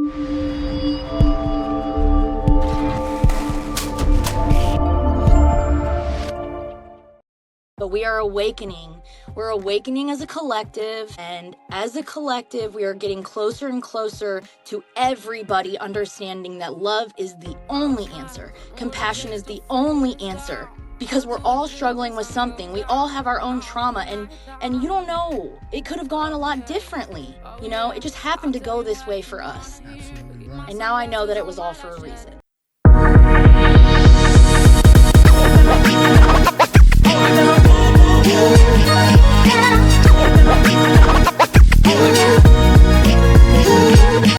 But we are awakening. We're awakening as a collective, and as a collective, we are getting closer and closer to everybody understanding that love is the only answer. Compassion is the only answer. Because we're all struggling with something. We all have our own trauma, and you don't know. It could have gone a lot differently. It just happened to go this way for us. Absolutely right. And now I know that it was all for a reason.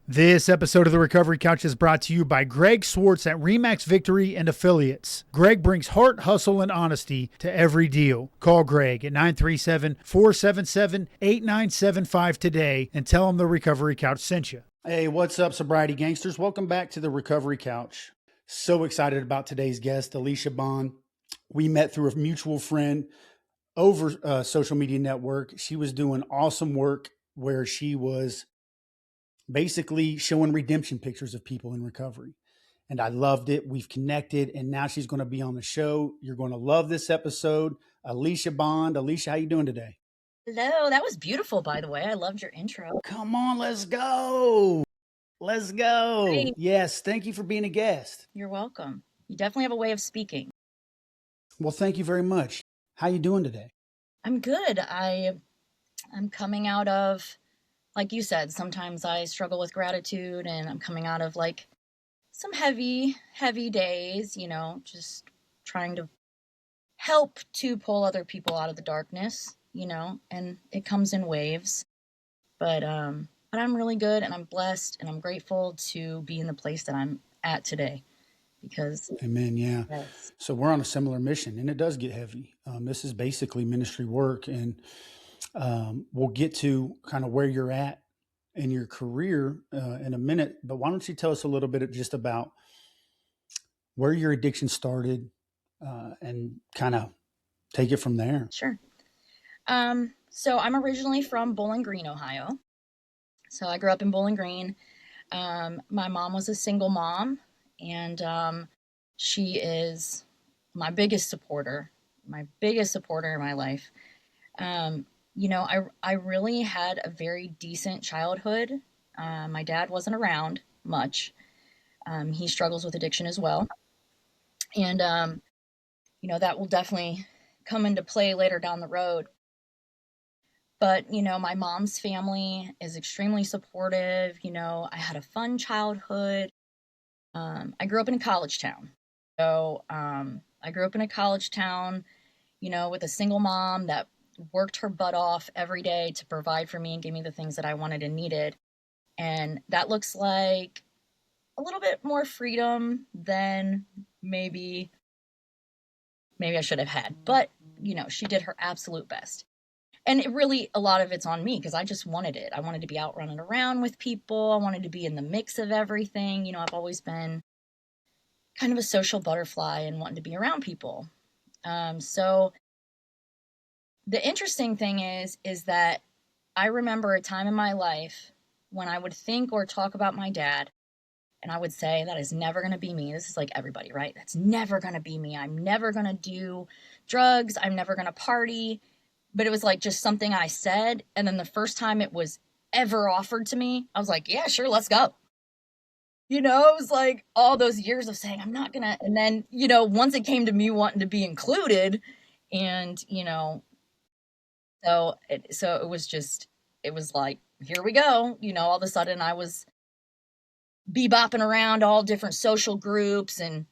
This episode of the Recovery Couch is brought to you by Greg Swartz at Remax Victory and Affiliates. Greg brings heart, hustle, and honesty to every deal. Call Greg at 937-477-8975 today and tell him the Recovery Couch sent you. Hey, what's up, sobriety gangsters? Welcome back to the Recovery Couch. So excited about today's guest, Alicia Bond. We met through a mutual friend over a social media network. She was doing awesome work where she was basically showing redemption pictures of people in recovery. And I loved it. We've connected, and now she's going to be on the show. You're going to love this episode. Alicia Bond. Alicia, how you doing today? Hello. That was beautiful, by the way. I loved your intro. Come on, let's go. Let's go. Great. Yes, thank you for being a guest. You're welcome. You definitely have a way of speaking. Well, thank you very much. How you doing today? I'm good. I'm coming out of, like you said, sometimes I struggle with gratitude, and I'm coming out of like some heavy days, just trying to help to pull other people out of the darkness, and it comes in waves. But I'm really good, and I'm blessed, and I'm grateful to be in the place that I'm at today. Because amen. Yeah. Yes. So we're on a similar mission, and it does get heavy. This is basically ministry work, and we'll get to kind of where you're at in your career in a minute. But why don't you tell us a little bit just about where your addiction started and kind of take it from there? Sure. So I'm originally from Bowling Green, Ohio. So I grew up in Bowling Green. My mom was a single mom, and she is my biggest supporter in my life. I really had a very decent childhood. My dad wasn't around much. He struggles with addiction as well. And, that will definitely come into play later down the road. But, my mom's family is extremely supportive. I had a fun childhood. I grew up in a college town. So I grew up in a college town, with a single mom that worked her butt off every day to provide for me and give me the things that I wanted and needed. And that looks like a little bit more freedom than maybe I should have had. But, she did her absolute best. And it really, a lot of it's on me because I just wanted it. I wanted to be out running around with people. I wanted to be in the mix of everything. I've always been kind of a social butterfly and wanting to be around people. So the interesting thing is that I remember a time in my life when I would think or talk about my dad, and I would say, that is never going to be me. This is like everybody, right? That's never going to be me. I'm never going to do drugs. I'm never going to party. But it was like just something I said. And then the first time it was ever offered to me, I was like, yeah, sure, let's go. It was like all those years of saying, I'm not going to. And then, once it came to me wanting to be included, and, so it was like, here we go. All of a sudden I was bebopping around all different social groups and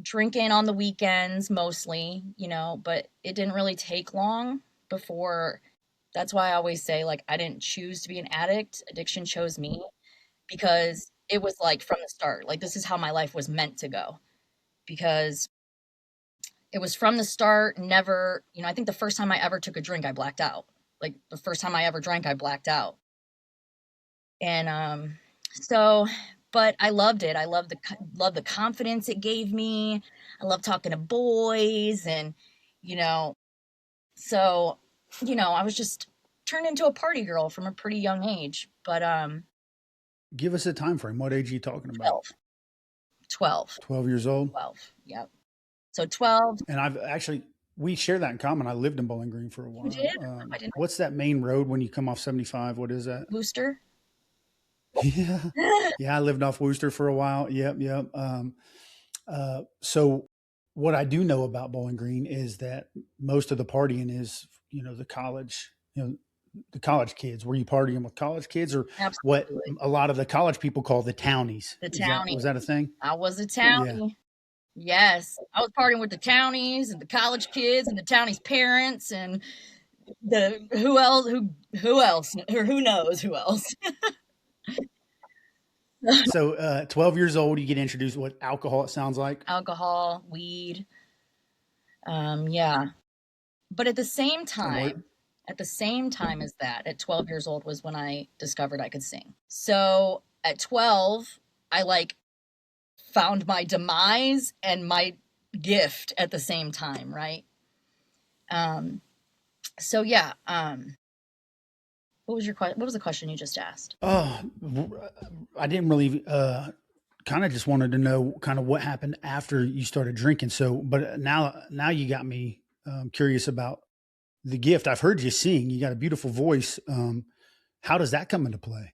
drinking on the weekends mostly, but it didn't really take long before. That's why I always say, like, I didn't choose to be an addict. Addiction chose me, because it was like from the start, like, this is how my life was meant to go, because it was from the start. Never, I think the first time I ever took a drink, I blacked out. Like, the first time I ever drank, I blacked out. And, but I loved it. I loved the confidence it gave me. I love talking to boys, and, so, I was just turned into a party girl from a pretty young age. But, Give us a time frame. What age are you talking about? 12. 12. 12 years old? 12. Yep. So 12. And I've actually, we share that in common. I lived in Bowling Green for a You while. did? I didn't. What's that main road when you come off 75? What is that? Booster. Yeah. Yeah. I lived off Worcester for a while. Yep. Yep. So what I do know about Bowling Green is that most of the partying is, the college, the college kids. Were you partying with college kids or what Absolutely. a lot of the college people call the townies? The Was townie. that a thing? I was a Yeah. townie. Yes. I was partying with the townies and the college kids and the townies' parents and the who else or who knows who else. So 12 years old, you get introduced what alcohol it sounds like. Alcohol, weed. Yeah. But And what at the same time as that, at 12 years old was when I discovered I could sing. So at 12, I like found my demise and my gift at the same time, right? Um, so yeah, what was the question you just asked? Oh, I didn't really kind of just wanted to know kind of what happened after you started drinking. So, but now you got me curious about the gift. I've heard you sing. You got a beautiful voice. How does that come into play?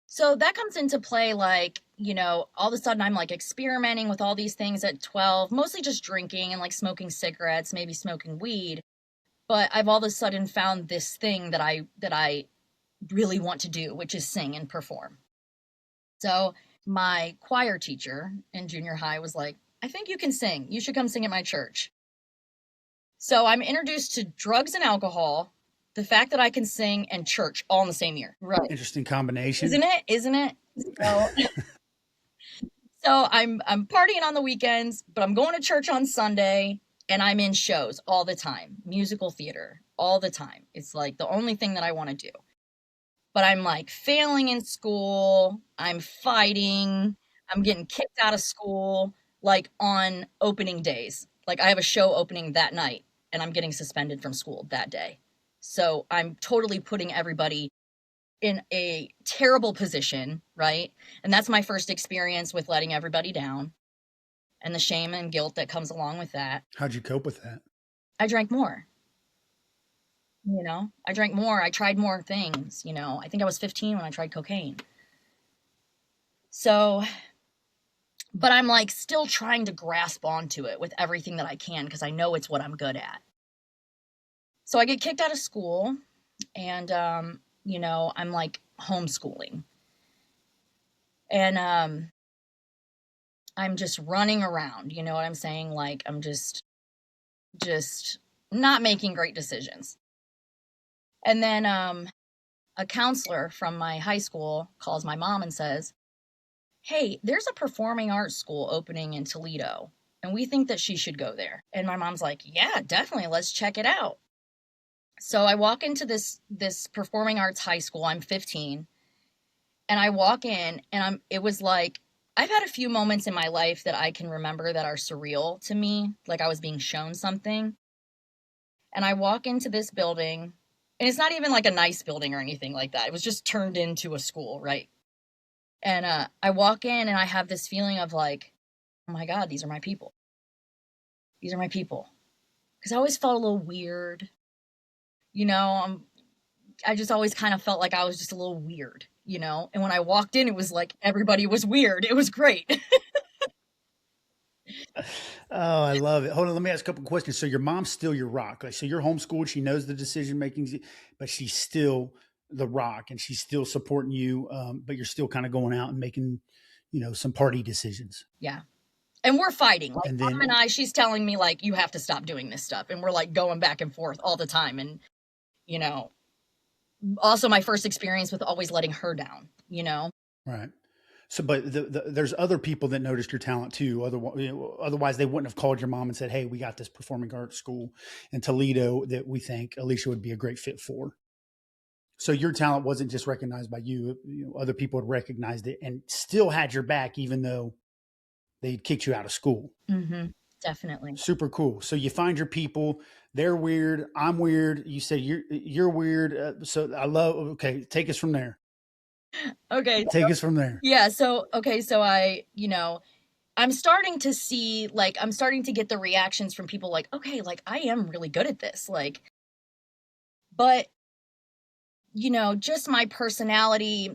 So that comes into play like, all of a sudden I'm like experimenting with all these things at 12, mostly just drinking and like smoking cigarettes, maybe smoking weed. But I've all of a sudden found this thing that I really want to do, which is sing and perform. So my choir teacher in junior high was like, I think you can sing. You should come sing at my church. So I'm introduced to drugs and alcohol, the fact that I can sing, and church all in the same year. Right. Interesting combination. Isn't it? Isn't it? So, so I'm partying on the weekends, but I'm going to church on Sunday and I'm in shows all the time, musical theater all the time. It's like the only thing that I want to do. But I'm like failing in school, I'm fighting, I'm getting kicked out of school like on opening days. Like I have a show opening that night and I'm getting suspended from school that day. So I'm totally putting everybody in a terrible position, right? And that's my first experience with letting everybody down and the shame and guilt that comes along with that. How'd you cope with that? I drank more. I drank more. I tried more things. I think I was 15 when I tried cocaine. So, but I'm like still trying to grasp onto it with everything that I can because I know it's what I'm good at. So I get kicked out of school and, I'm like homeschooling. And I'm just running around, you know what I'm saying? Like I'm just not making great decisions. And then a counselor from my high school calls my mom and says, hey, there's a performing arts school opening in Toledo, and we think that she should go there. And my mom's like, yeah, definitely, let's check it out. So I walk into this performing arts high school. I'm 15, and I walk in, and it was like, I've had a few moments in my life that I can remember that are surreal to me, like I was being shown something. And I walk into this building, and it's not even like a nice building or anything like that. It was just turned into a school, right? And I walk in and I have this feeling of like, oh my God, these are my people. These are my people. Because I always felt a little weird. I just always kind of felt like I was just a little weird, And when I walked in, it was like everybody was weird. It was great. Oh, I love it. Hold on, let me ask a couple questions. So your mom's still your rock. Like, so you're homeschooled. She knows the decision making, but she's still the rock, and she's still supporting you. But you're still kind of going out and making, some party decisions. Yeah. And we're fighting. Like And Mom and then, she's telling me like, you have to stop doing this stuff. And we're like going back and forth all the time. And, you know, also my first experience with always letting her down. right. So, but there's other people that noticed your talent too. Otherwise, they wouldn't have called your mom and said, "Hey, we got this performing arts school in Toledo that we think Alicia would be a great fit for." So your talent wasn't just recognized by you. Other people had recognized it and still had your back, even though they kicked you out of school. Mm-hmm. Definitely. Super cool. So you find your people. They're weird. I'm weird. You say you're weird. So I love. Okay, take us from there. Okay. Take us from there. Yeah. So, okay. So I'm starting to see, like, I'm starting to get the reactions from people like, okay, like, I am really good at this. Like, but, just my personality,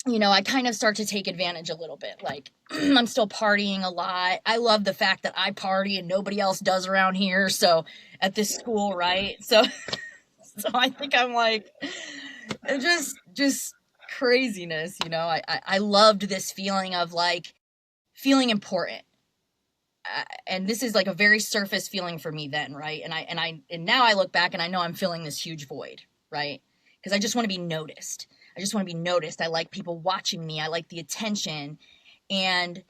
I kind of start to take advantage a little bit. Like, I'm still partying a lot. I love the fact that I party and nobody else does around here. So at this school, right? So, so I think I'm like, just craziness. I loved this feeling of like feeling important. And this is like a very surface feeling for me then, right? And now I look back and I know I'm filling this huge void, right? Because I just want to be noticed. I just want to be noticed. I like people watching me. I like the attention. And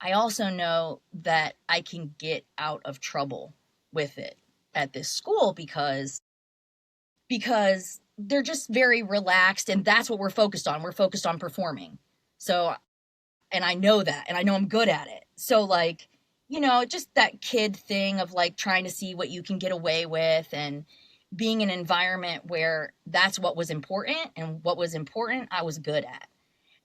I also know that I can get out of trouble with it at this school because they're just very relaxed, and that's what we're focused on. We're focused on performing. So, and I know that, and I know I'm good at it. So like, just that kid thing of like trying to see what you can get away with, and being in an environment where that's what was important, and what was important I was good at.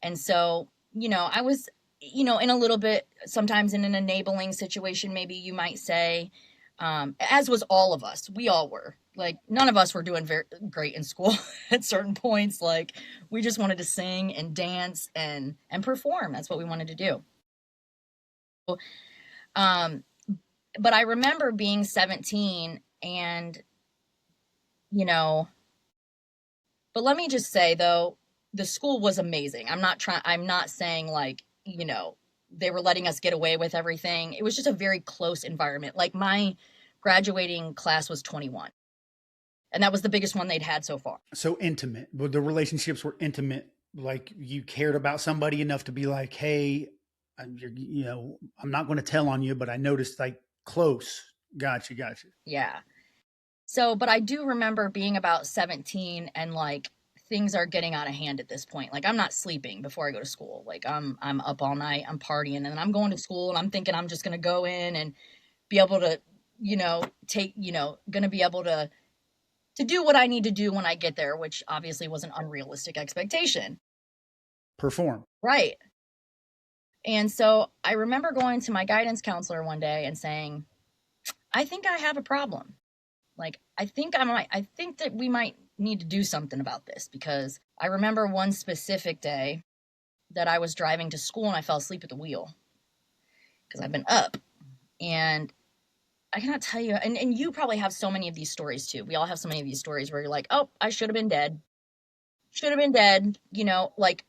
And so, I was, in a little bit, sometimes in an enabling situation, maybe you might say, as was all of us. We all were. Like, none of us were doing very great in school at certain points. Like, we just wanted to sing and dance and perform. That's what we wanted to do. Um, but I remember being 17 and, you know, but let me just say though, the school was amazing. I'm not saying like, they were letting us get away with everything. It was just a very close environment. Like my graduating class was 21. And that was the biggest one they'd had so far. So intimate. But the relationships were intimate. Like you cared about somebody enough to be like, hey, I'm not going to tell on you, but I noticed like close. Gotcha. Gotcha. Yeah. So, but I do remember being about 17 and like things are getting out of hand at this point. Like I'm not sleeping before I go to school. Like I'm up all night, I'm partying, and then I'm going to school and I'm thinking I'm just going to go in and be able to, going to be able to do what I need to do when I get there, which obviously was an unrealistic expectation. Perform. Right. And so I remember going to my guidance counselor one day and saying, I think I have a problem. Like, I think that we might need to do something about this, because I remember one specific day that I was driving to school and I fell asleep at the wheel because I've been up. And I cannot tell you, and you probably have so many of these stories too. We all have so many of these stories where you're like, oh, I should have been dead. Should have been dead, like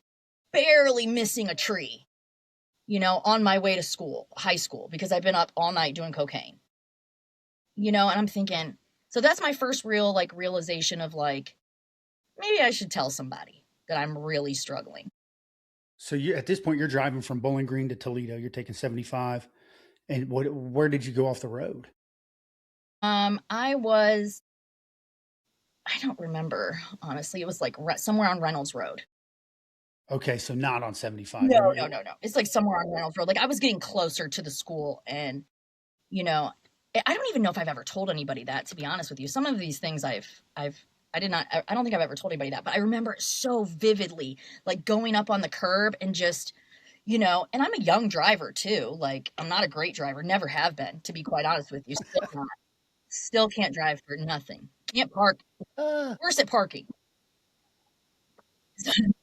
barely missing a tree, on my way to school, high school, because I've been up all night doing cocaine. And I'm thinking, so that's my first real like realization of like, maybe I should tell somebody that I'm really struggling. So you at this point you're driving from Bowling Green to Toledo. You're taking 75. And where did you go off the road? I was, I don't remember, honestly. It was like somewhere on Reynolds Road. Okay, so not on 75. No, no, no, no. It's like somewhere on Reynolds Road. Like I was getting closer to the school, and you know, I don't even know if I've ever told anybody that, to be honest with you. Some of these things I did not, I don't think I've ever told anybody that, but I remember it so vividly, like going up on the curb and just, and I'm a young driver too. Like I'm not a great driver, never have been, to be quite honest with you. Still not. Still can't drive for nothing. Can't park. Uh, Worse at parking.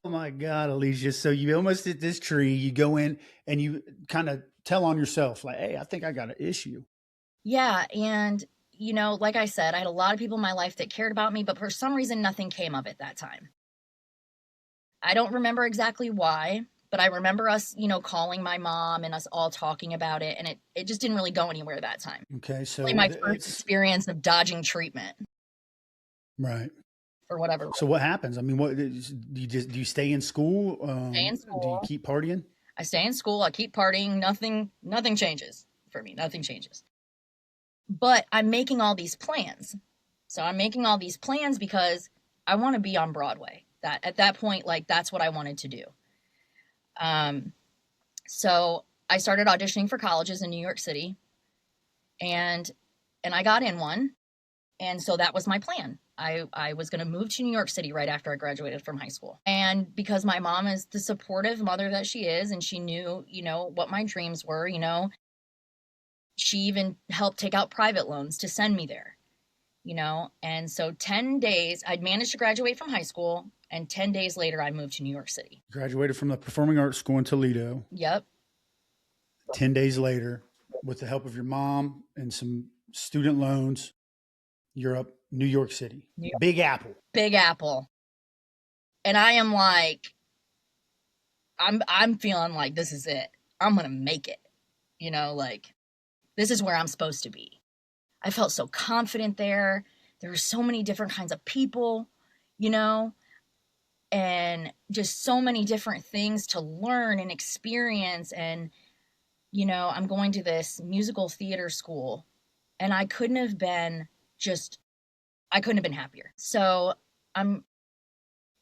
oh my God, Alicia. So you almost hit this tree. You go in and you kind of tell on yourself, like, hey, I think I got an issue. Yeah, and like I said, I had a lot of people in my life that cared about me, but for some reason nothing came of it that time. I don't remember exactly why, but I remember us, calling my mom and us all talking about it, and it just didn't really go anywhere that time. Okay, Like so my first it's experience of dodging treatment right. for whatever. So what happens? I mean, do you stay in school? Stay in Do you school. keep partying? I stay in school. I keep partying. Nothing changes for me. Nothing changes. But I'm making all these plans. So I'm making all these plans because I want to be on Broadway. That at that point, like that's what I wanted to do. Um, so I started auditioning for colleges in New York City, and I got in one, and so that was my plan. I was going to move to New York City right after I graduated from high school. And because my mom is the supportive mother that she is, and she knew, what my dreams were, she even helped take out private loans to send me there, And so 10 days, I'd managed to graduate from high school, and 10 days later, I moved to New York City. Graduated from the Performing Arts School in Toledo. Yep. 10 days later, with the help of your mom and some student loans, you're up New York City. Big Apple. Big Apple. And I am like, I'm feeling like this is it. I'm going to make it. This is where I'm supposed to be. I felt so confident there. There were so many different kinds of people, and just so many different things to learn and experience. And, I'm going to this musical theater school, and I couldn't have been happier. So I'm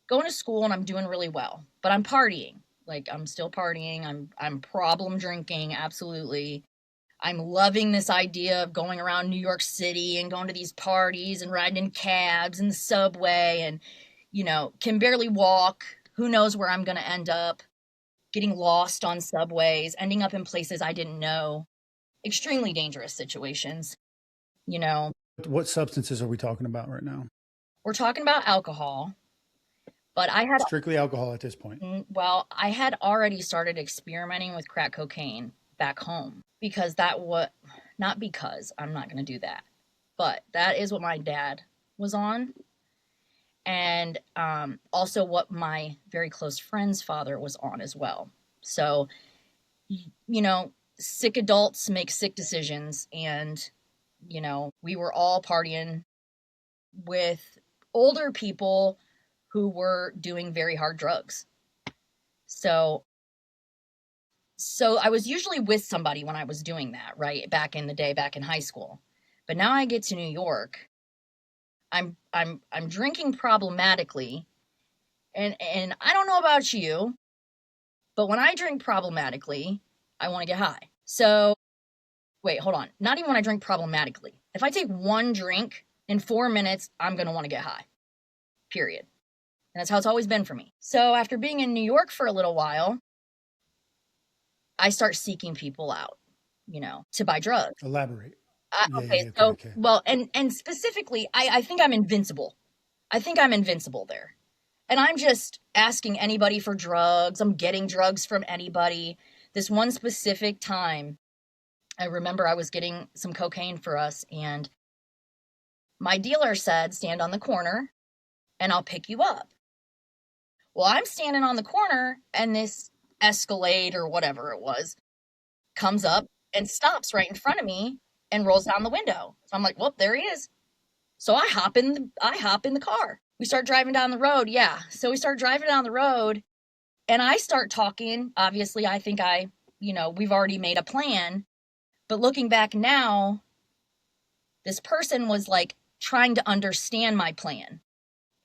going to school and I'm doing really well, but I'm partying. Like, I'm still partying. I'm problem drinking. Absolutely. I'm loving this idea of going around New York City and going to these parties and riding in cabs and the subway and, can barely walk. Who knows where I'm going to end up, getting lost on subways, ending up in places I didn't know, extremely dangerous situations, What substances are we talking about right now? We're talking about alcohol, but I had strictly alcohol at this point. Well, I had already started experimenting with crack cocaine back home because not because I'm not going to do that, but that is what my dad was on. And also what my very close friend's father was on as well. So, sick adults make sick decisions. And, we were all partying with older people who were doing very hard drugs. So I was usually with somebody when I was doing that, right? Back in the day, back in high school. But now I get to New York, I'm drinking problematically. And I don't know about you, but when I drink problematically, I want to get high. So wait, hold on. Not even when I drink problematically. If I take one drink in 4 minutes, I'm going to want to get high. Period. And that's how it's always been for me. So after being in New York for a little while, I start seeking people out, to buy drugs. Elaborate. Okay. Well, and specifically, I think I'm invincible. I think I'm invincible there. And I'm just asking anybody for drugs. I'm getting drugs from anybody. This one specific time, I remember I was getting some cocaine for us, and my dealer said, stand on the corner and I'll pick you up. Well, I'm standing on the corner, and this Escalade or whatever it was comes up and stops right in front of me and rolls down the window. So I'm like, well, there he is. So I hop in the car. We start driving down the road. Yeah. So we start driving down the road, and I start talking. Obviously, I think we've already made a plan. But looking back now, this person was like trying to understand my plan.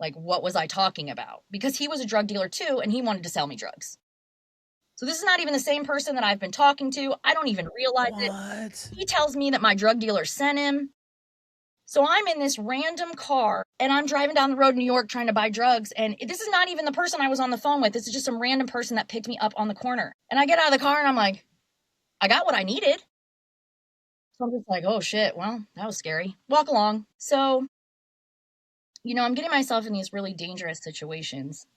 Like, what was I talking about? Because he was a drug dealer too, and he wanted to sell me drugs. So this is not even the same person that I've been talking to. I don't even realize it. He tells me that my drug dealer sent him. So I'm in this random car, and I'm driving down the road in New York trying to buy drugs. And this is not even the person I was on the phone with. This is just some random person that picked me up on the corner. And I get out of the car, and I'm like, I got what I needed. So I'm just like, oh shit, well, that was scary. Walk along. So, I'm getting myself in these really dangerous situations.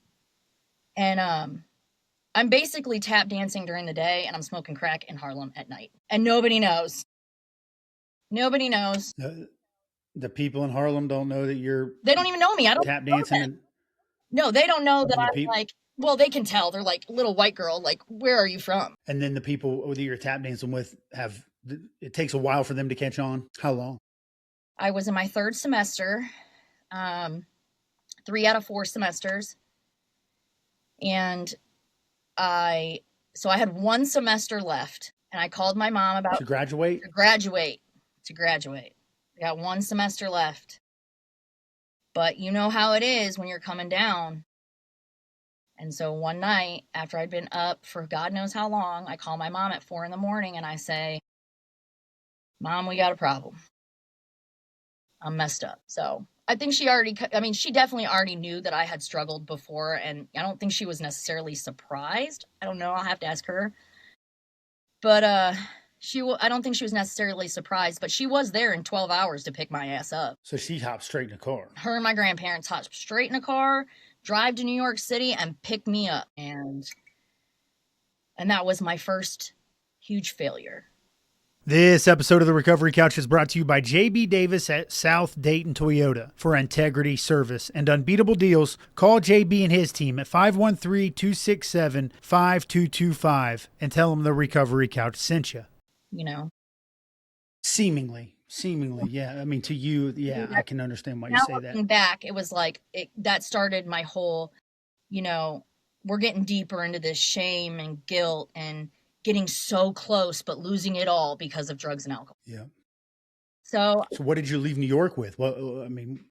And I'm basically tap dancing during the day, and I'm smoking crack in Harlem at night. And nobody knows. Nobody knows. The people in Harlem don't know that you're... They don't even know me. I don't tap dancing. No, they don't know that I'm like... Well, they can tell. They're like, little white girl, like, where are you from? And then the people that you're tap dancing with it takes a while for them to catch on. How long? I was in my third semester, 3 out of 4 semesters. And I had 1 semester left, and I called my mom about... To graduate? To graduate. I got 1 semester left. But you know how it is when you're coming down. And so one night, after I'd been up for God knows how long, I call my mom at 4 a.m. and I say, Mom, we got a problem. I'm messed up. So I think she already, I mean, she definitely already knew that I had struggled before, and I don't think she was necessarily surprised. I don't know. I'll have to ask her. But I don't think she was necessarily surprised, but she was there in 12 hours to pick my ass up. So she hopped straight in the car. Her and my grandparents hopped straight in a car, drive to New York City, and pick me up. And that was my first huge failure. This episode of the Recovery Couch is brought to you by JB Davis at South Dayton Toyota. For integrity, service, and unbeatable deals, call JB and his team at 513-267-5225 and tell them the Recovery Couch sent you. You know? Seemingly, yeah. I mean, to you, yeah, I can understand why you say that. Looking back, it was like, that started my whole, we're getting deeper into this shame and guilt and getting so close, but losing it all because of drugs and alcohol. Yeah. So what did you leave New York with? Well, I mean,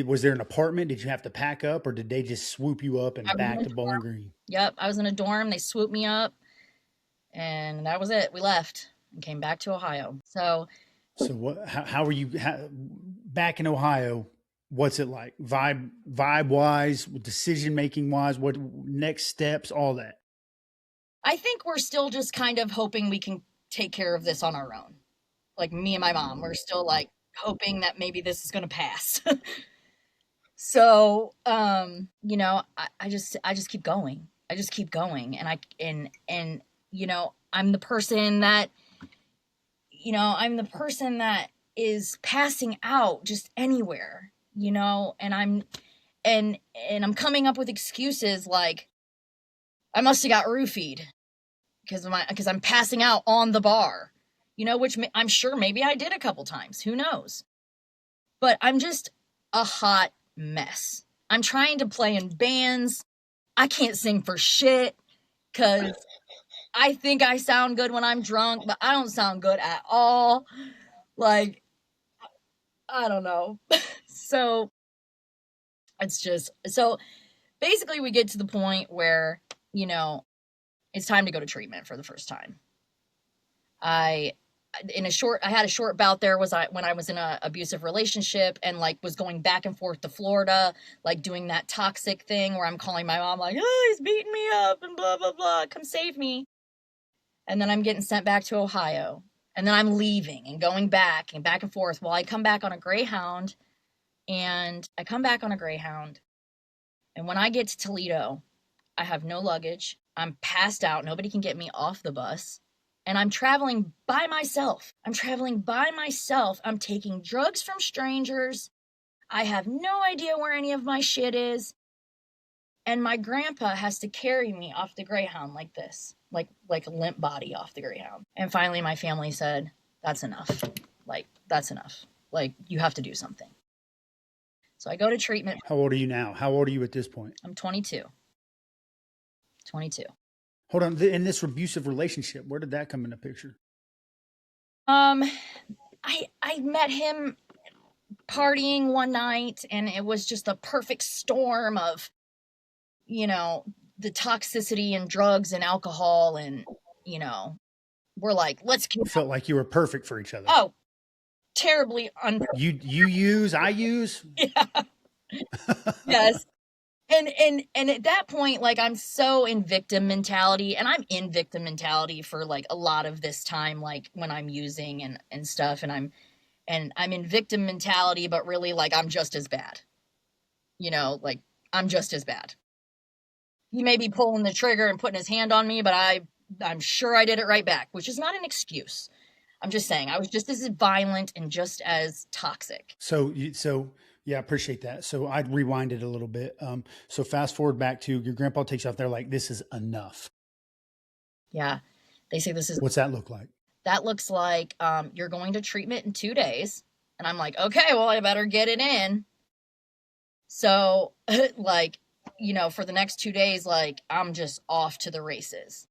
was there an apartment? Did you have to pack up, or did they just swoop you up and back to Bowling Green? Yep. I was in a dorm. They swooped me up, and that was it. We left and came back to Ohio. So what, how were you back in Ohio? What's it like? Vibe wise, decision making wise, what next steps, all that? I think we're still just kind of hoping we can take care of this on our own. Like me and my mom, we're still like hoping that maybe this is going to pass. So, I just keep going. I just keep going. And I'm the person that, is passing out just anywhere, and I'm coming up with excuses like I must have got roofied because I'm passing out on the bar, which I'm sure maybe I did a couple times. Who knows? But I'm just a hot mess. I'm trying to play in bands. I can't sing for shit because I think I sound good when I'm drunk, but I don't sound good at all. Like, I don't know. So basically we get to the point where, it's time to go to treatment for the first time. I had a short bout there when I was in an abusive relationship and like was going back and forth to Florida, like doing that toxic thing where I'm calling my mom like, oh, he's beating me up and blah, blah, blah. Come save me. And then I'm getting sent back to Ohio, and then I'm leaving and going back and forth. Well, I come back on a Greyhound, and when I get to Toledo, I have no luggage. I'm passed out. Nobody can get me off the bus. And I'm traveling by myself. I'm taking drugs from strangers. I have no idea where any of my shit is. And my grandpa has to carry me off the Greyhound like this, like a limp body off the Greyhound. And finally, my family said, that's enough. Like, that's enough. Like, you have to do something. So I go to treatment. How old are you now? How old are you at this point? I'm 22. Hold on. In this abusive relationship, where did that come in the picture? I met him partying one night, and it was just a perfect storm of, the toxicity and drugs and alcohol, and, we're like, let's keep. Felt like you were perfect for each other. Oh, terribly unperfect. You use, I use. Yeah. Yes. And at that point, like, I'm so in victim mentality, and I'm in victim mentality for like a lot of this time, like when I'm using and stuff, and I'm in victim mentality, but really like I'm just as bad, like I'm just as bad. He may be pulling the trigger and putting his hand on me, but I'm sure I did it right back, which is not an excuse. I'm just saying I was just as violent and just as toxic. So yeah, I appreciate that. So I'd rewind it a little bit. So fast forward back to your grandpa takes you out there like, this is enough. Yeah. They say this is. What's that look like? That looks like you're going to treatment in 2 days. And I'm like, okay, well, I better get it in. So like, for the next 2 days, like I'm just off to the races.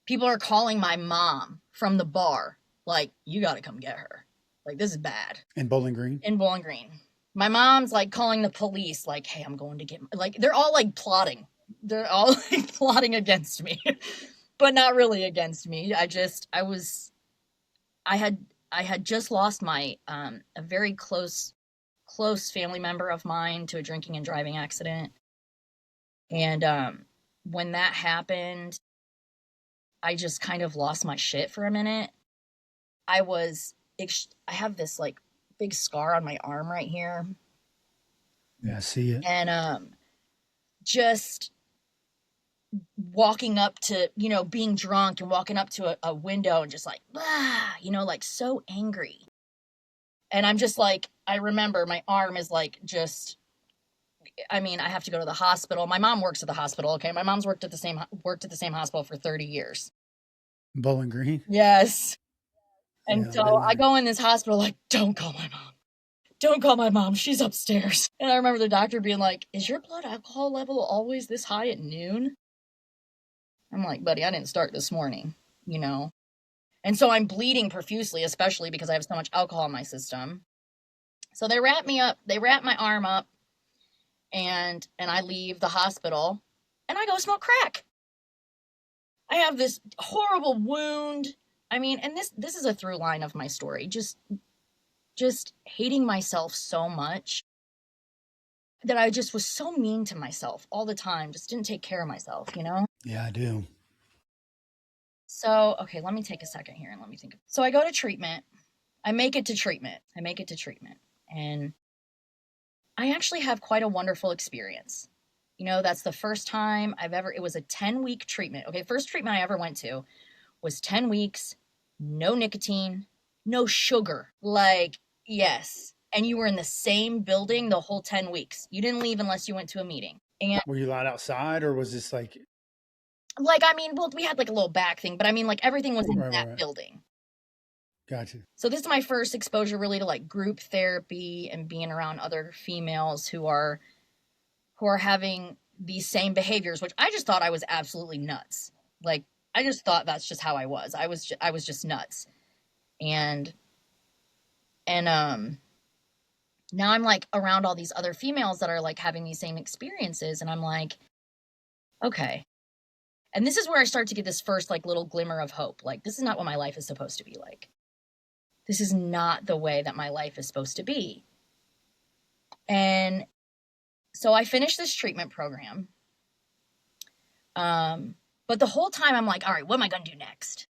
People are calling my mom from the bar. Like, you got to come get her. Like, this is bad. In Bowling Green? In Bowling Green. My mom's like calling the police, like, hey, I'm going to get, like, they're all like plotting. They're all like plotting against me, but not really against me. I had just lost my, a very close close family member of mine to a drinking and driving accident. And when that happened, I just kind of lost my shit for a minute. I have this like big scar on my arm right here. Yeah, I see it. And just walking up to, being drunk and walking up to a window and just like, like so angry. And I'm just like, I remember my arm is like just, I mean, I have to go to the hospital. My mom works at the hospital. Okay. My mom's worked at the same hospital for 30 years. Bowling Green. Yes. And Yeah, I've so been I there. go in this hospital like, don't call my mom. Don't call my mom. She's upstairs. And I remember the doctor being like, is your blood alcohol level always this high at noon? I'm like, buddy, I didn't start this morning, you know? And so I'm bleeding profusely, especially because I have so much alcohol in my system. So they wrap me up. They wrap my arm up, and I leave the hospital, and I go smoke crack. I have this horrible wound. I mean, and this is a through line of my story. Just hating myself so much that I just was so mean to myself all the time. Just didn't take care of myself, you know? Yeah, I do. So, okay, let me take a second here and let me think. So I go to treatment. I make it to treatment. And I actually have quite a wonderful experience. That's the first time it was a 10-week treatment. Okay, first treatment I ever went to was 10 weeks, no nicotine, no sugar. Like, yes. And you were in the same building the whole 10 weeks. You didn't leave unless you went to a meeting. And Were you allowed outside, or was this like? like, I mean, well, we had like a little back thing, but I mean, like everything was in that Right. building. Gotcha. So this is my first exposure really to like group therapy and being around other females who are having these same behaviors, which I just thought I was absolutely nuts. Like, I just thought that's just how I was. I was just nuts. And now I'm like around all these other females that are like having these same experiences, and I'm like, okay. And this is where I start to get this first like little glimmer of hope. Like, this is not what my life is supposed to be like. This is not the way that my life is supposed to be. And so I finished this treatment program. But the whole time I'm like, all right, what am I going to do next?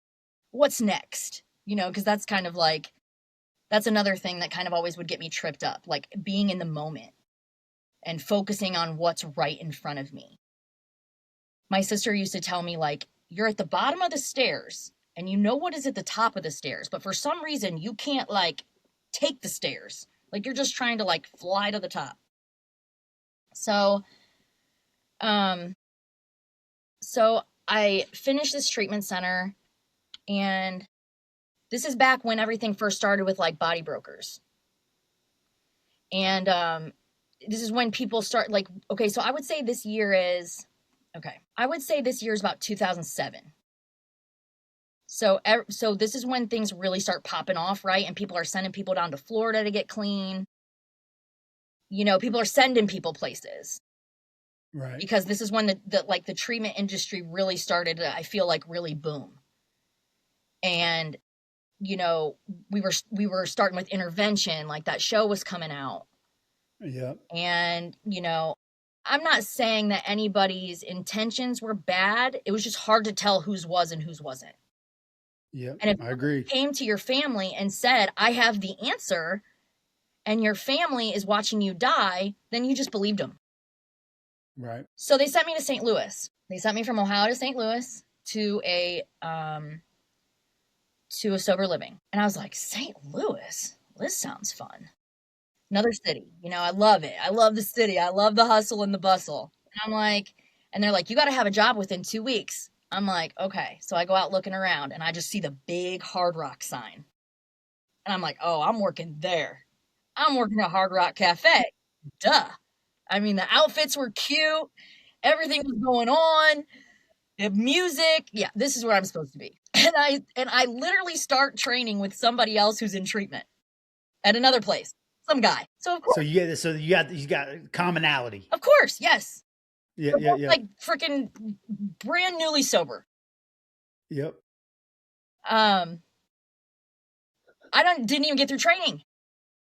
What's next? Because that's kind of like, that's another thing that kind of always would get me tripped up, like being in the moment and focusing on what's right in front of me. My sister used to tell me, like, you're at the bottom of the stairs and you know what is at the top of the stairs, but for some reason you can't like take the stairs. Like, you're just trying to like fly to the top. So, so I finished this treatment center, and this is back when everything first started with like body brokers. And this is when people start like, okay, so I would say this year is about 2007. So this is when things really start popping off, right? And people are sending people down to Florida to get clean. People are sending people places. Right. Because this is when the treatment industry really started to, I feel like, really boom. And we were starting with intervention, like that show was coming out. Yeah. And I'm not saying that anybody's intentions were bad. It was just hard to tell whose was and whose wasn't. Yeah, And if I agree. came to your family and said, I have the answer, and your family is watching you die, then you just believed them. Right. So they sent me to St. Louis. They sent me from Ohio to St. Louis to a sober living. And I was like, St. Louis? Well, this sounds fun. Another city. I love it. I love the city. I love the hustle and the bustle. And I'm like, and they're like, you got to have a job within 2 weeks. I'm like, okay. So I go out looking around, and I just see the big Hard Rock sign. And I'm like, oh, I'm working there. I'm working at Hard Rock Cafe. Duh. I mean, the outfits were cute. Everything was going on. The music. Yeah, this is where I'm supposed to be. And I literally start training with somebody else who's in treatment at another place. Some guy. So of course. You got commonality. Of course, yes. Yeah, We're yeah, both, yeah. like, freaking brand newly sober. Yep. I didn't even get through training.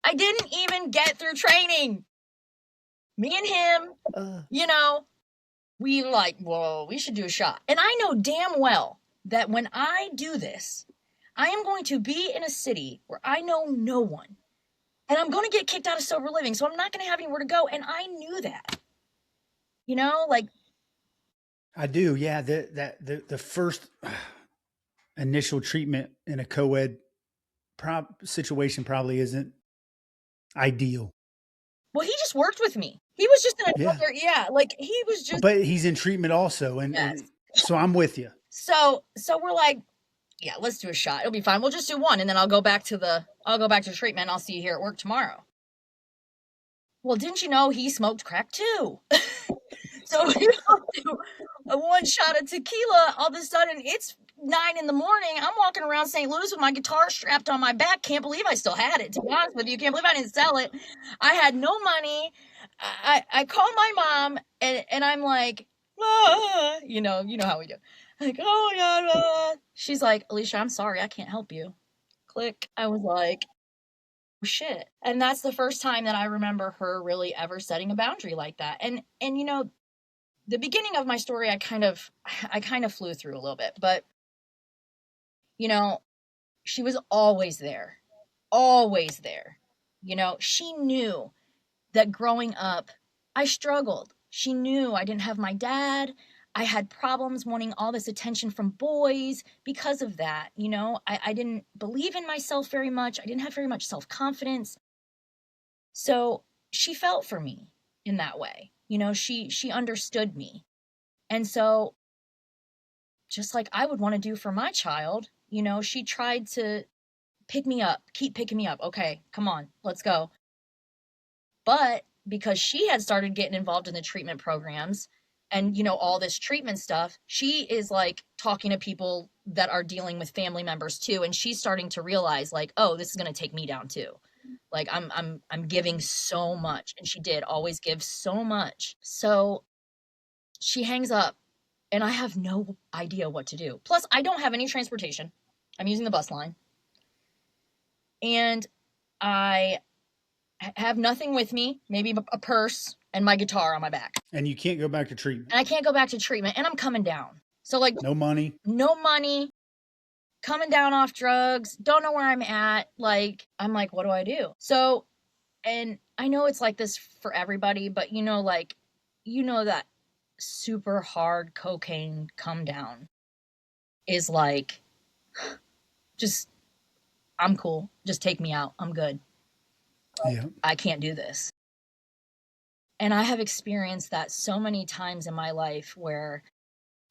I didn't even get through training. Me and him, we like, whoa, we should do a shot. And I know damn well that when I do this, I am going to be in a city where I know no one. And I'm going to get kicked out of sober living. So I'm not going to have anywhere to go. And I knew that. Like. I do. Yeah. The first initial treatment in a co-ed situation probably isn't ideal. Well, he just worked with me. He was just in another, like he was just. But he's in treatment also. And so I'm with you. So we're like, yeah, let's do a shot. It'll be fine. We'll just do one. And then I'll go back to treatment. I'll see you here at work tomorrow. Well, didn't you know he smoked crack too? So we do a one shot of tequila. All of a sudden, it's 9 a.m. I'm walking around St. Louis with my guitar strapped on my back. Can't believe I still had it, to be honest with you. Can't believe I didn't sell it. I had no money. I called my mom, and I'm like, you know how we do. Like, oh, yeah. She's like, Alicia, I'm sorry. I can't help you. Click. I was like, oh, shit. And that's the first time that I remember her really ever setting a boundary like that. And the beginning of my story, I kind of flew through a little bit, but she was always there, always there. She knew that growing up, I struggled. She knew I didn't have my dad. I had problems wanting all this attention from boys because of that. I didn't believe in myself very much. I didn't have very much self-confidence. So she felt for me in that way. She understood me. And so just like I would want to do for my child, she tried to pick me up, keep picking me up. Okay, come on, let's go. But because she had started getting involved in the treatment programs and, all this treatment stuff, she is like talking to people that are dealing with family members too. And she's starting to realize like, oh, this is going to take me down too. Like I'm giving so much. And she did always give so much. So she hangs up and I have no idea what to do. Plus I don't have any transportation. I'm using the bus line. And I have nothing with me, maybe a purse and my guitar on my back. And you can't go back to treatment. And I can't go back to treatment. And I'm coming down. So like no money, coming down off drugs, don't know where I'm at. Like, I'm like, what do I do? So, and I know it's like this for everybody, but that super hard cocaine come down is like, just, I'm cool. Just take me out. I'm good. Yeah. I can't do this. And I have experienced that so many times in my life where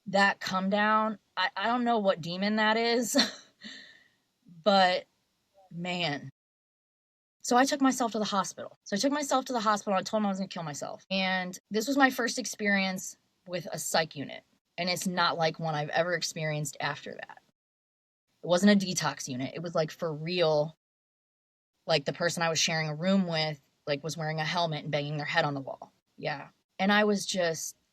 that come down, I don't know what demon that is, but man. So I took myself to the hospital. I told him I was going to kill myself. And this was my first experience with a psych unit. And it's not like one I've ever experienced after that. It wasn't a detox unit. It was like for real. Like the person I was sharing a room with, like was wearing a helmet and banging their head on the wall. Yeah. And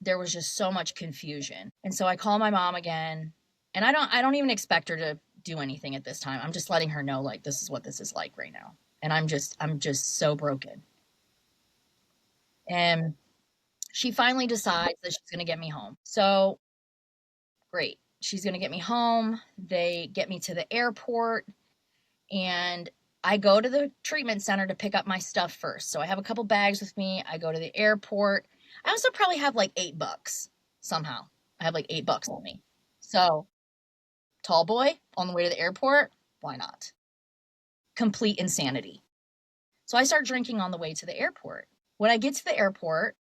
there was just so much confusion. And so I call my mom again, and I don't even expect her to do anything at this time. I'm just letting her know, like, this is what this is like right now. And I'm just so broken. And she finally decides that she's going to get me home. So great. She's going to get me home. They get me to the airport, and I go to the treatment center to pick up my stuff first. So I have a couple bags with me. I go to the airport. I also probably have like $8 somehow. I have like $8 on me. So tall boy on the way to the airport. Why not? Complete insanity. So I start drinking on the way to the airport. When I get to the airport,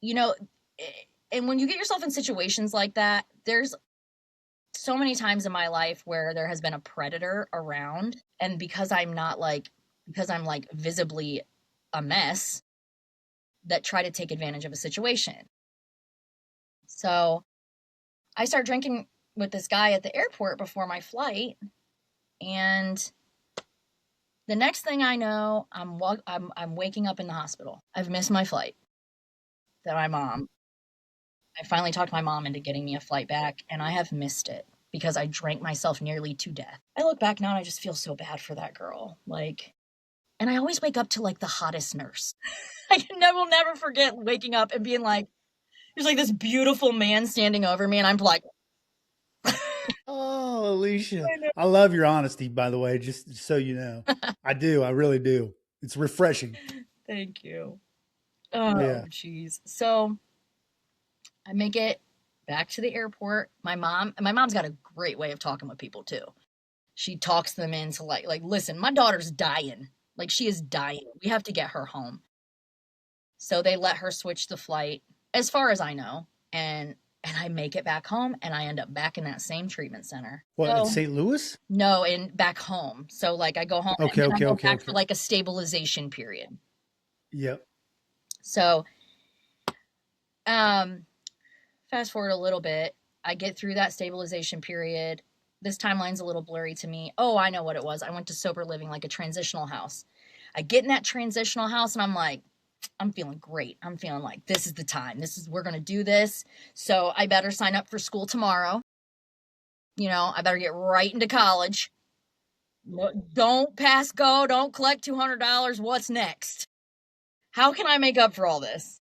and when you get yourself in situations like that, there's so many times in my life where there has been a predator around. And because I'm visibly a mess, that try to take advantage of a situation. So I start drinking with this guy at the airport before my flight. And the next thing I know, I'm waking up in the hospital. I've missed my flight. I finally talked my mom into getting me a flight back, and I have missed it because I drank myself nearly to death. I look back now and I just feel so bad for that girl. Like, And I always wake up to like the hottest nurse. Will never forget waking up and being like, there's like this beautiful man standing over me, and I'm like, Oh, Alicia, I love your honesty, by the way, just so you know. I do. I really do. It's refreshing. thank you. Oh, Yeah. jeez. So I make it back to the airport. My mom's got a great way of talking with people too. She talks them into like, listen, my daughter's dying. Like she is dying. We have to get her home. So they let her switch the flight, as far as I know, and I make it back home, and I end up back in that same treatment center. What, in So St. Louis? no, and back home. So like I go home and Okay, then I okay, go okay, back for okay. like a stabilization period. Yep. So um fast forward a little bit, I get through that stabilization period. This timeline's a little blurry to me. Oh, I know what it was. I went to sober living, like a transitional house. I get in that transitional house and I'm like, I'm feeling great. I'm feeling like this is the time. We're going to do this. So I better sign up for school tomorrow. I better get right into college. Don't pass go. Don't collect $200. What's next? How can I make up for all this?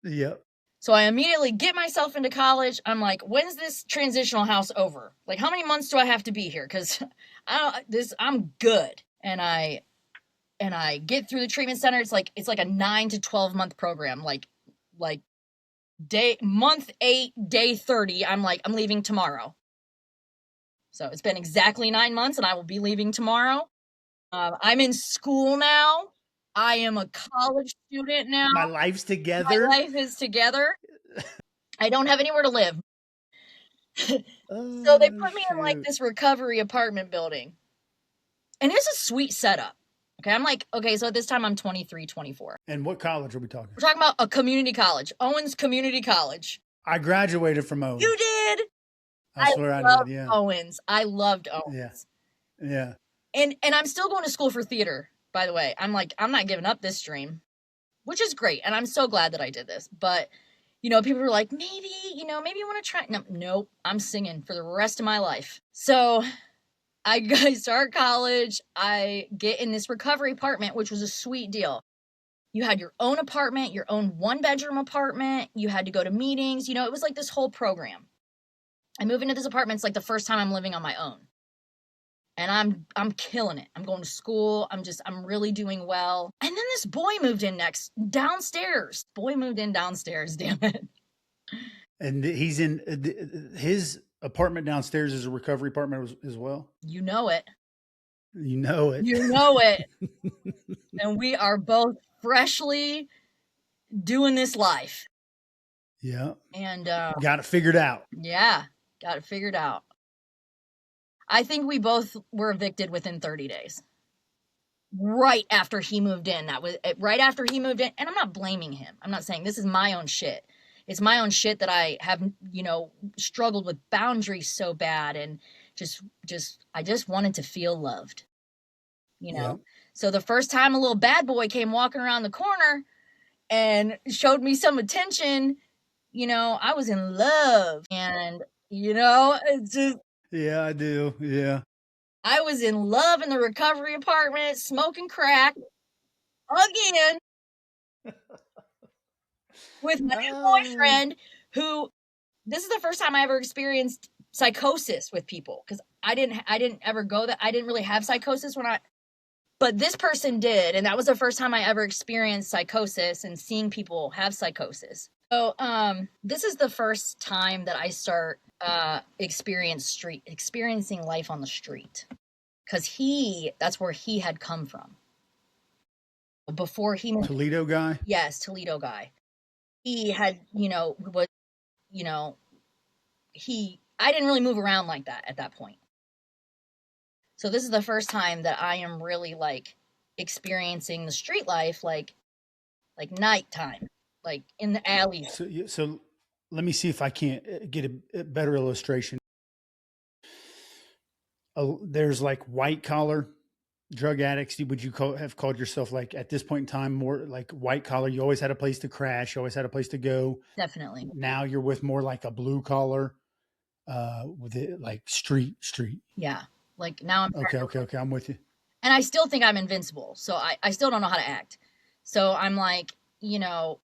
Yep. So I immediately get myself into college. I'm like, when's this transitional house over? Like, how many months do I have to be here? Because I'm good. And I get through the treatment center. It's like a 9 to 12 month program. Like month 8, day 30. I'm like, I'm leaving tomorrow. So it's been exactly 9 months, and I will be leaving tomorrow. I'm in school now. I am a college student now. My life's My together. life is together. I don't have anywhere to live. So they Oh, put me in like shoot. this recovery apartment building. And it's a sweet setup. Okay, I'm like, okay, so at this time I'm 23, 24. And what college are we talking? We're talking about a community college, Owens Community College. I graduated from You Owens. did? I I swear I did. loved Yeah. Owens. I loved Yeah. Owens. Yeah. And I'm still going to school for theater, by the way. I'm like, I'm not giving up this dream, which is great. And I'm so glad that I did this. But, people were like, maybe you want to try. No, nope, I'm singing for the rest of my life. So I start college. I get in this recovery apartment, which was a sweet deal. You had your own apartment, your own 1-bedroom apartment. You had to go to meetings. It was like this whole program. I move into this apartment. It's like the first time I'm living on my own. And I'm killing it. I'm going to school. I'm really doing well. And then this boy moved in downstairs. Boy moved in downstairs, damn it. And he's in his apartment downstairs is a recovery apartment as well. You know it. You know it. You know it. And we are both freshly doing this life. Yeah. And got it figured out. yeah, got it figured out. I think we both were evicted within 30 days. Right after he moved in. That was right after he moved in. And I'm not blaming him. I'm not saying this is my own shit. It's my own shit that I have, struggled with boundaries so bad, and I just wanted to feel loved. Yeah. So the first time a little bad boy came walking around the corner and showed me some attention, I was in love. And, it's just, Yeah, I do. Yeah. I was in love in the recovery apartment, smoking crack again with my new boyfriend, who this is the first time I ever experienced psychosis with people, because I didn't ever go that I didn't really have psychosis but this person did, and that was the first time I ever experienced psychosis and seeing people have psychosis. So this is the first time that I start experiencing life on the street, because that's where he had come from before he moved. Toledo guy. Yes, Toledo guy. He had, was, I didn't really move around like that at that point. So this is the first time that I am really like experiencing the street life, like nighttime, like in the alleys. So let me see if I can't get a better illustration. There's like white collar drug addicts. Would you have called yourself, like, at this point in time, more like white collar? You always had a place to crash. You always had a place to go. Definitely. Now you're with more like a blue collar, with it like street. Yeah. Like now Okay. I'm with you. And I still think I'm invincible. So I still don't know how to act. So I'm like, you know,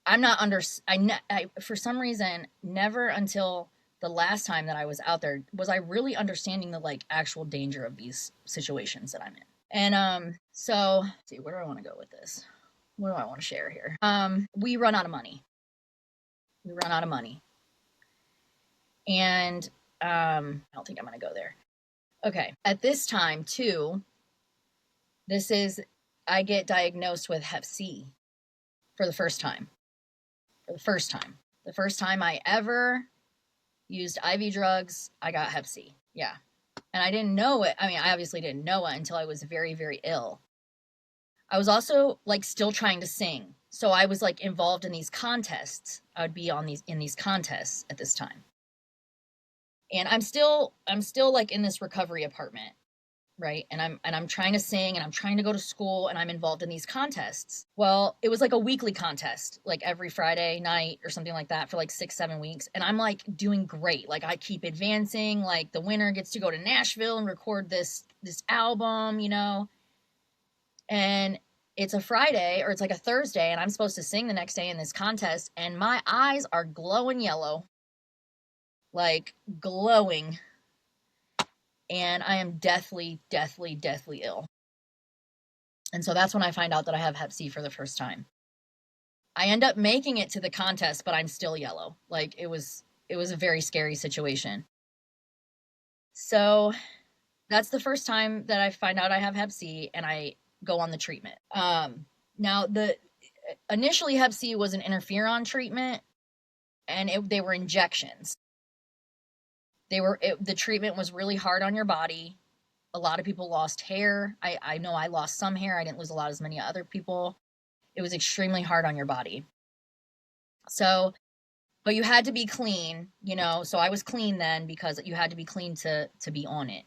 I'm not under, I, for some reason, never until the last time that I was out there was I really understanding the like actual danger of these situations that I'm in. And so let's see, where do I want to go with this? What do I want to share here? We run out of money. We run out of money. And I don't think I'm gonna go there. Okay. At this time too, this is I get diagnosed with Hep C for the first time. For the first time. The first time I ever used IV drugs, I got Hep C. Yeah. And I didn't know it. I mean, I obviously didn't know it until I was very, very ill. I was also like still trying to sing. So I was like involved in these contests. I would be on these in these contests at this time. And I'm still like in this recovery apartment, right? And I'm trying to sing and I'm trying to go to school and I'm involved in these contests. Well, it was like a weekly contest, like every Friday night or something like that for like 6-7 weeks. And I'm like doing great. Like I keep advancing. Like the winner gets to go to Nashville and record this album, you know. And it's a Friday or it's like a Thursday and I'm supposed to sing the next day in this contest and my eyes are glowing yellow. Like glowing, and I am deathly, deathly, deathly ill. And so that's when I find out that I have Hep C for the first time. I end up making it to the contest, but I'm still yellow. Like it was a very scary situation. So that's the first time that I find out I have Hep C and I go on the treatment. Now the initially Hep C was an interferon treatment and they were injections. The treatment was really hard on your body. A lot of people lost hair. I know I lost some hair. I didn't lose a lot as many other people. It was extremely hard on your body. So, but you had to be clean, you know. So I was clean then because you had to be clean to be on it.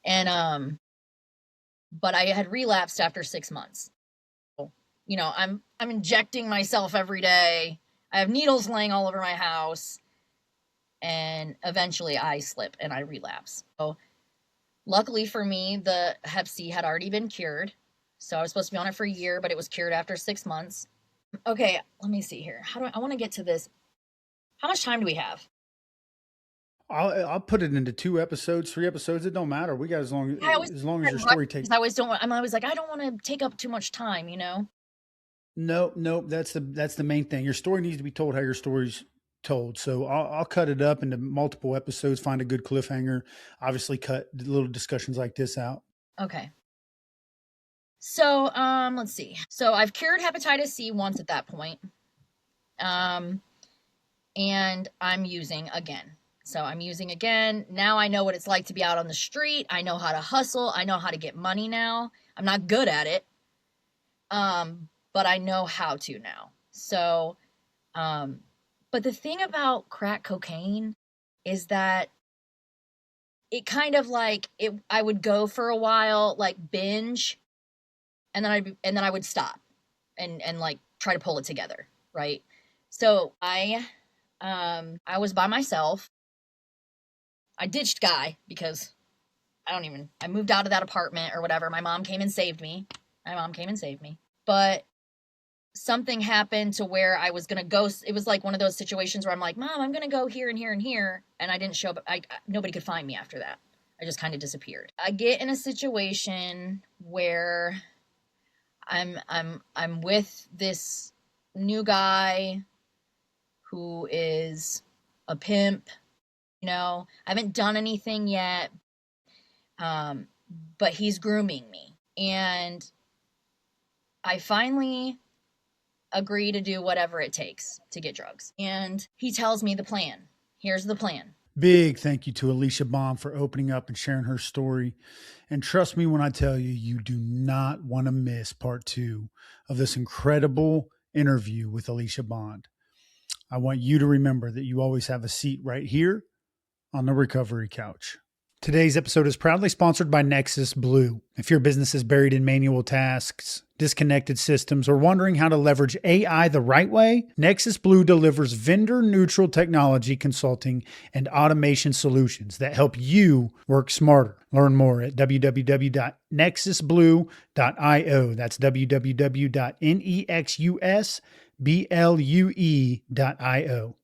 And but I had relapsed after 6 months. You know, I'm injecting myself every day. I have needles laying all over my house, and eventually I slip and I relapse. So luckily for me, the Hep C had already been cured. So I was supposed to be on it for a year, but it was cured after 6 months. Okay, let me see here. How do I want to get to this? How much time do we have? I'll put it into 2 episodes, 3 episodes. It don't matter. We got I always as long as try your to rush story takes. because I always don't want, I'm always like, I don't want to take up too much time, you know? No, no, that's the main thing. Your story needs to be told how your story's told. So I'll cut it up into multiple episodes, find a good cliffhanger. Obviously, cut little discussions like this out. Okay. So, let's see. So I've cured hepatitis C once at that point. Um, and I'm using again. So I'm using again. Now I know what it's like to be out on the street. I know how to hustle. I know how to get money now. I'm not good at it. But I know how to now. So, um, but the thing about crack cocaine is that it kind of like it I would go for a while, like binge, and then I would stop and like try to pull it together, right? So I was by myself. I ditched Guy because I moved out of that apartment or whatever. My mom came and saved me. My mom came and saved me. But something happened to where I was gonna go. It was like one of those situations where I'm like, Mom, I'm gonna go here and here and here, and I didn't show up. Nobody could find me after that. I just kind of disappeared. I get in a situation where I'm with this new guy who is a pimp. You know, I haven't done anything yet, um, but he's grooming me, and I finally agree to do whatever it takes to get drugs. And he tells me the plan. Here's the plan. Big thank you to Alicia Bond for opening up and sharing her story. And trust me when I tell you, you do not want to miss part 2 of this incredible interview with Alicia Bond. I want you to remember that you always have a seat right here on the recovery couch. Today's episode is proudly sponsored by Nexus Blue. If your business is buried in manual tasks, disconnected systems, or wondering how to leverage AI the right way, Nexus Blue delivers vendor-neutral technology consulting and automation solutions that help you work smarter. Learn more at www.nexusblue.io. That's www.nexusblue.io.